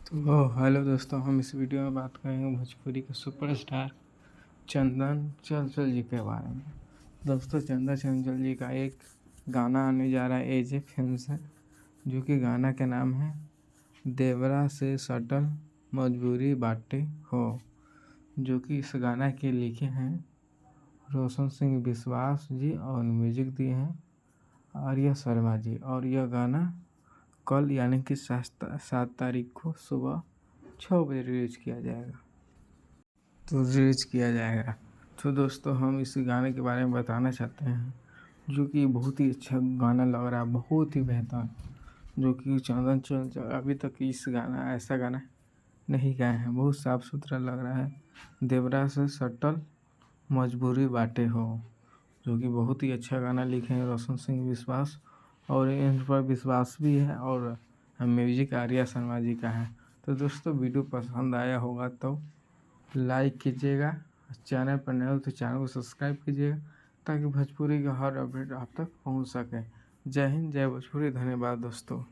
तो हेलो दोस्तों, हम इस वीडियो में बात करेंगे भोजपुरी के सुपरस्टार चंदन चंचल जी के बारे में। दोस्तों, चंदन चंचल जी का एक गाना आने जा रहा है एजे फिल्म से, जो कि गाना का नाम है देवरा से सटल मजबूरी बाटे हो, जो कि इस गाना के लिखे हैं रोशन सिंह विश्वास जी और म्यूजिक दिए हैं आर्या शर्मा जी। और यह गाना कल यानी कि 7 तारीख को सुबह 6 बजे रिलीज किया जाएगा। तो दोस्तों, हम इस गाने के बारे में बताना चाहते हैं, जो कि बहुत ही अच्छा गाना लग रहा है, बहुत ही बेहतर। जो कि चंदन चंचल अभी तक ऐसा गाना नहीं गाए हैं। बहुत साफ सुथरा लग रहा है। देवरा से सटल मजबूरी बाटे हो, जो कि बहुत ही अच्छा गाना लिखे हैं रोशन सिंह विश्वास, और इन पर विश्वास भी है, और म्यूजिक आर्या शर्मा जी का है। तो दोस्तों, वीडियो पसंद आया होगा तो लाइक कीजिएगा, चैनल पर नए हो तो चैनल को सब्सक्राइब कीजिएगा, ताकि भोजपुरी का हर अपडेट आप तक पहुंच सके। जय हिंद, जय भोजपुरी। धन्यवाद दोस्तों।